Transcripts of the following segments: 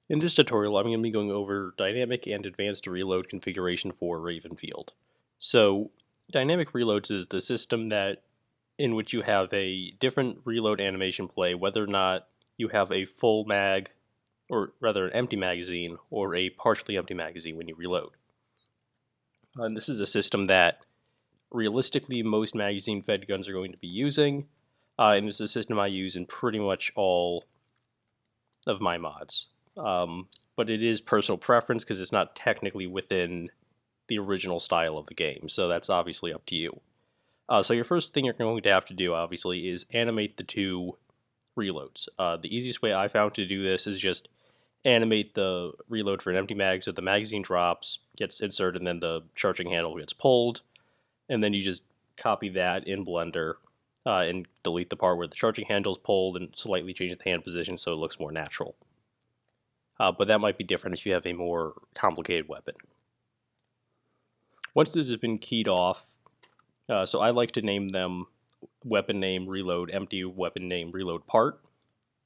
In this tutorial, I'm going to be going over dynamic and advanced reload configuration for Ravenfield. So, dynamic reloads is the system that in which you have a different reload animation play, whether or not you have a full mag, or rather an empty magazine, or a partially empty magazine when you reload. And this is a system that realistically most magazine-fed guns are going to be using, and it's a system I use in pretty much all of my mods. But it is personal preference because it's not technically within the original style of the game, so that's obviously up to you. So your first thing you're going to have to do, obviously, is animate the two reloads. The easiest way I found to do this is just animate the reload for an empty mag, so the magazine drops, gets inserted, and then the charging handle gets pulled, and then you just copy that in Blender and delete the part where the charging handle is pulled and slightly change the hand position so it looks more natural. But that might be different if you have a more complicated weapon. Once this has been keyed off, so I like to name them weapon name reload empty, weapon name reload part,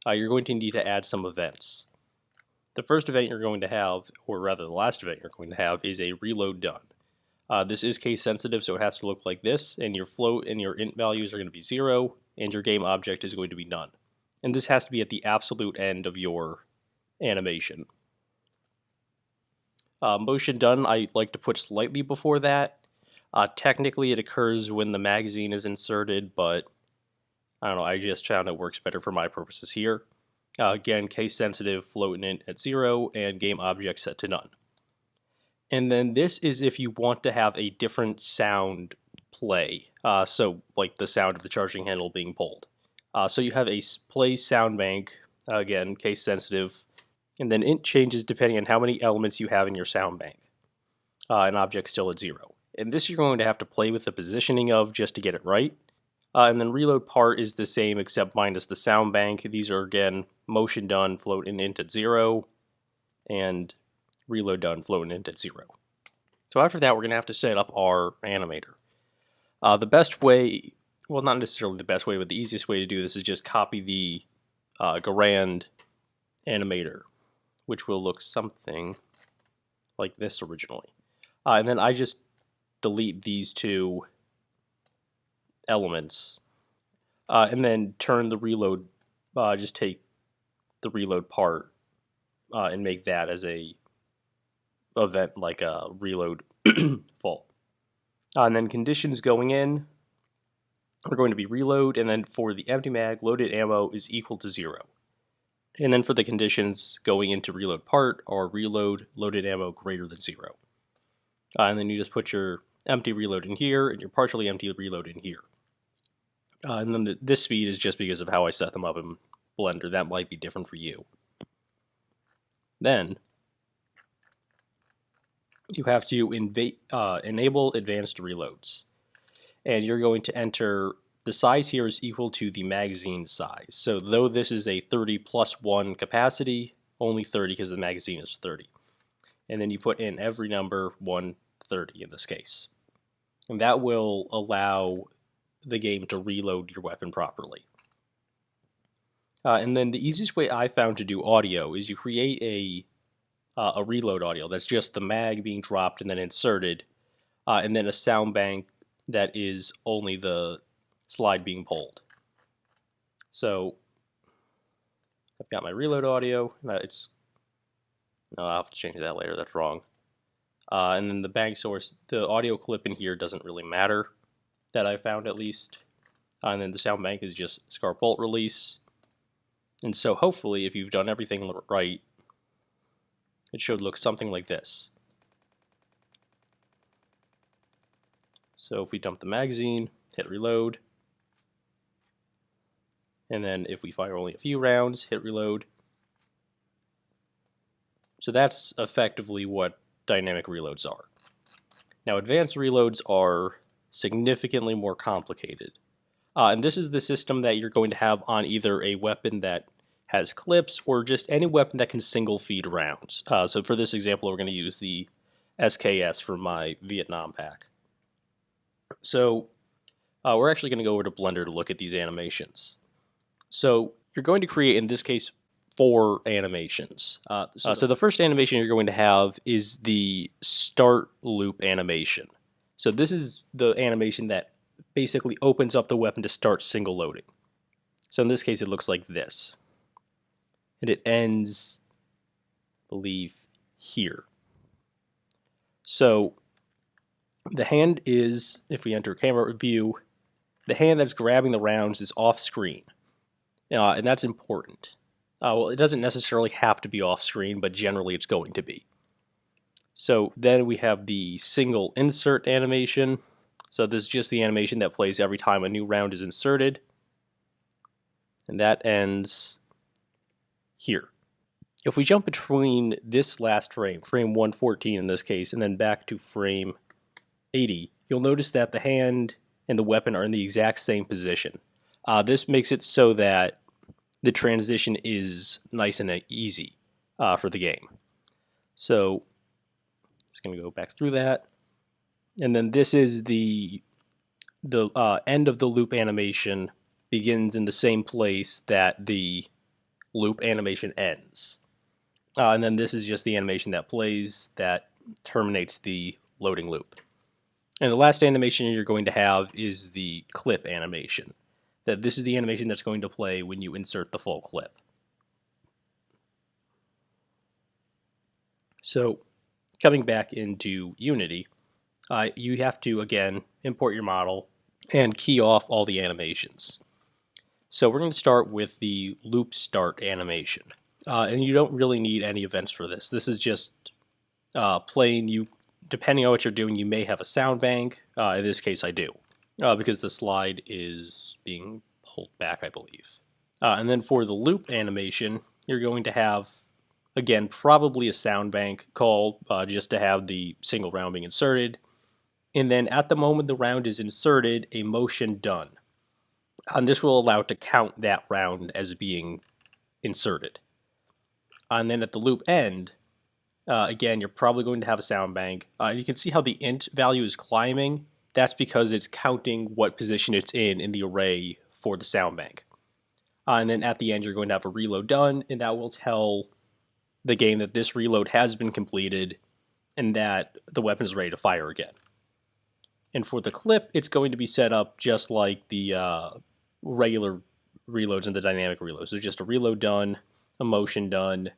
you're going to need to add some events. The first event you're going to have, or rather the last event you're going to have, is a reload done. This is case sensitive, so it has to look like this, and your float and your int values are going to be 0, and your game object is going to be none. And this has to be at the absolute end of your animation. Motion done, I like to put slightly before that. Technically, it occurs when the magazine is inserted, but I don't know, I just found it works better for my purposes here. Again, case sensitive, float and int at 0, and game object set to none. And then this is if you want to have a different sound play, so like the sound of the charging handle being pulled. So you have a play sound bank, again, case sensitive, and then int changes depending on how many elements you have in your sound bank. An object still at 0. And this you're going to have to play with the positioning of just to get it right. And then reload part is the same except minus the sound bank. These are again motion done, float and int at 0, and reload done, float and int at 0. So after that, we're going to have to set up our animator. The best way, well, not necessarily the best way, but the easiest way to do this is just copy the Garand animator, which will look something like this originally. And then I just delete these two elements, and then turn the reload, just take the reload part and make that as a event like a reload full. And then conditions going in are going to be reload, and then for the empty mag, loaded ammo is equal to 0. And then for the conditions going into reload part are reload, loaded ammo greater than 0. And then you just put your empty reload in here and your partially empty reload in here. And then this speed is just because of how I set them up in Blender. That might be different for you. Then you have to enable advanced reloads. And you're going to enter the size here is equal to the magazine size. So though this is a 30 plus 1 capacity, only 30 because the magazine is 30. And then you put in every number 130 in this case. And that will allow the game to reload your weapon properly. And then the easiest way I found to do audio is you create a reload audio that's just the mag being dropped and then inserted, and then a sound bank that is only the slide being pulled. So I've got my reload audio. No, I'll have to change that later. That's wrong. And then the bank source, the audio clip in here doesn't really matter, that I found at least. And then the sound bank is just scarf bolt release. And so hopefully, if you've done everything right, it should look something like this. So if we dump the magazine, hit reload, and then if we fire only a few rounds, hit reload. So that's effectively what dynamic reloads are. Now advanced reloads are significantly more complicated. And this is the system that you're going to have on either a weapon that has clips or just any weapon that can single feed rounds. So for this example, we're going to use the SKS for my Vietnam pack. So we're actually going to go over to Blender to look at these animations. So you're going to create, in this case, 4 animations. So the first animation you're going to have is the start loop animation. So this is the animation that basically opens up the weapon to start single loading. So in this case, it looks like this. And it ends, I believe, here. So the hand is, if we enter camera view, the hand that's grabbing the rounds is off screen. And that's important. Well, it doesn't necessarily have to be off screen, but generally it's going to be. So then we have the single insert animation. So this is just the animation that plays every time a new round is inserted. And that ends here. If we jump between this last frame, frame 114 in this case, and then back to frame 80, you'll notice that the hand and the weapon are in the exact same position. This makes it so that the transition is nice and easy for the game. So just going to go back through that. And then this is the end of the loop animation begins in the same place that the loop animation ends. And then this is just the animation that plays that terminates the loading loop. And the last animation you're going to have is the clip animation. That this is the animation that's going to play when you insert the full clip. So coming back into Unity, you have to, again, import your model and key off all the animations. So we're going to start with the loop start animation. And you don't really need any events for this. This is just playing. Depending on what you're doing, you may have a sound bank. In this case, I do, because the slide is being pulled back, I believe. And then for the loop animation, you're going to have, again, probably a sound bank call just to have the single round being inserted. And then at the moment the round is inserted, a motion done. And this will allow it to count that round as being inserted. And then at the loop end, again, you're probably going to have a sound bank. You can see how the int value is climbing. That's because it's counting what position it's in the array for the sound bank. And then at the end, you're going to have a reload done, and that will tell the game that this reload has been completed and that the weapon is ready to fire again. And for the clip, it's going to be set up just like the regular reloads and the dynamic reloads. So just a reload done, a motion done,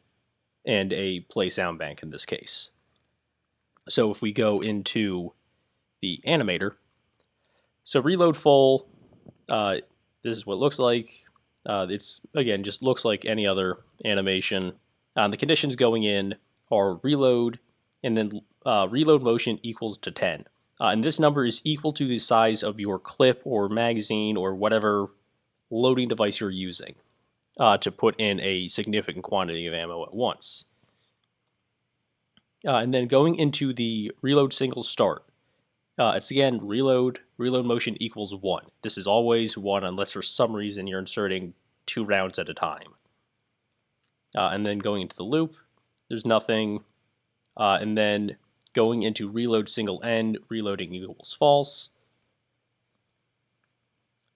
and a play sound bank in this case. So if we go into the animator, so reload full, this is what it looks like. It's, again, just looks like any other animation. The conditions going in are reload, and then reload motion equals to 10. And this number is equal to the size of your clip or magazine or whatever loading device you're using to put in a significant quantity of ammo at once. And then going into the reload single start, it's again reload motion equals 1. This is always 1 unless for some reason you're inserting 2 rounds at a time. And then going into the loop, there's nothing. And then going into reload single end, reloading equals false.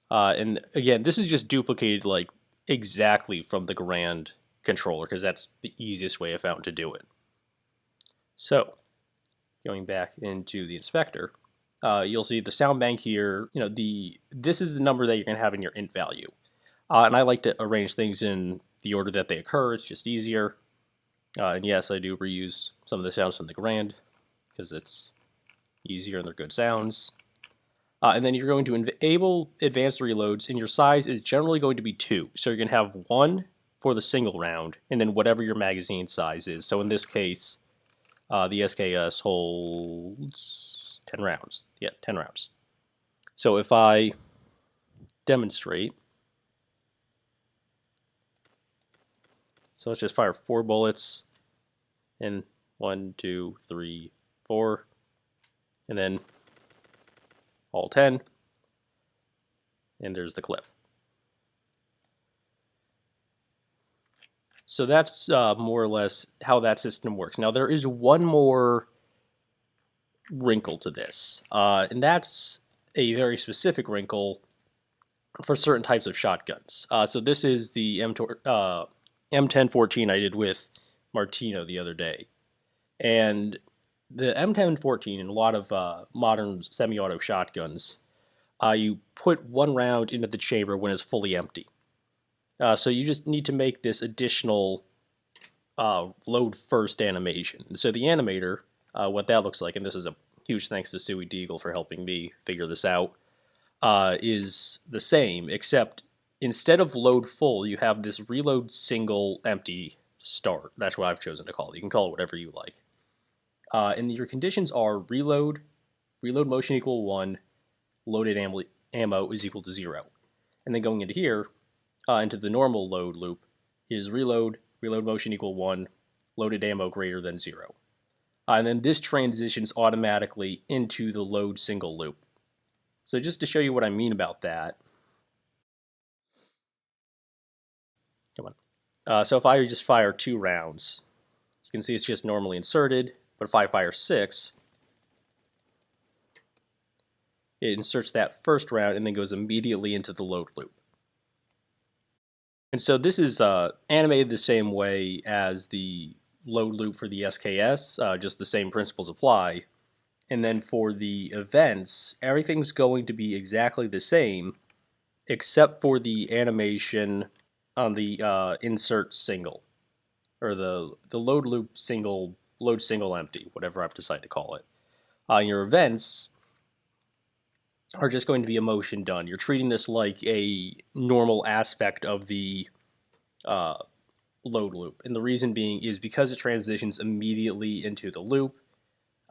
And again, this is just duplicated like exactly from the Grand controller because that's the easiest way I found to do it. So going back into the inspector, you'll see the sound bank here. This is the number that you're going to have in your int value. And I like to arrange things in the order that they occur. It's just easier. And yes, I do reuse some of the sounds from the Grand because it's easier and they're good sounds. And then you're going to enable advanced reloads, and your size is generally going to be 2. So you're going to have 1 for the single round, and then whatever your magazine size is. So in this case, the SKS holds 10 rounds. Yeah, 10 rounds. So if I demonstrate, so let's just fire 4 bullets, and 1, 2, 3, 4, and then all 10, and there's the clip. So that's more or less how that system works. Now there is one more wrinkle to this, and that's a very specific wrinkle for certain types of shotguns. So this is the M1014 I did with Martino the other day. And the M1014 in a lot of modern semi-auto shotguns, you put one round into the chamber when it's fully empty. So you just need to make this additional load first animation. So the animator, what that looks like, and this is a huge thanks to Suey Deagle for helping me figure this out, is the same, except instead of load full, you have this reload single empty start. That's what I've chosen to call it. You can call it whatever you like. And your conditions are reload motion equal 1, loaded ammo is equal to 0. And then going into here, into the normal load loop, is reload motion equal 1, loaded ammo greater than 0. And then this transitions automatically into the load single loop. So just to show you what I mean about that, come on. So if I just fire 2 rounds, you can see it's just normally inserted, but if I fire 6, it inserts that first round and then goes immediately into the load loop. And so this is animated the same way as the load loop for the SKS, just the same principles apply. And then for the events, everything's going to be exactly the same, except for the animation on the insert single, or the load loop single, load single empty, whatever I've decided to call it. Your events are just going to be a motion done. You're treating this like a normal aspect of the load loop. And the reason being is because it transitions immediately into the loop.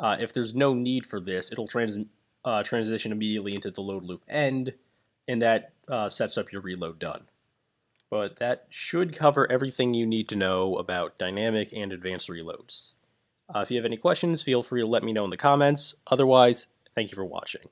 If there's no need for this, it'll transition immediately into the load loop end, and that sets up your reload done. But that should cover everything you need to know about dynamic and advanced reloads. If you have any questions, feel free to let me know in the comments. Otherwise, thank you for watching.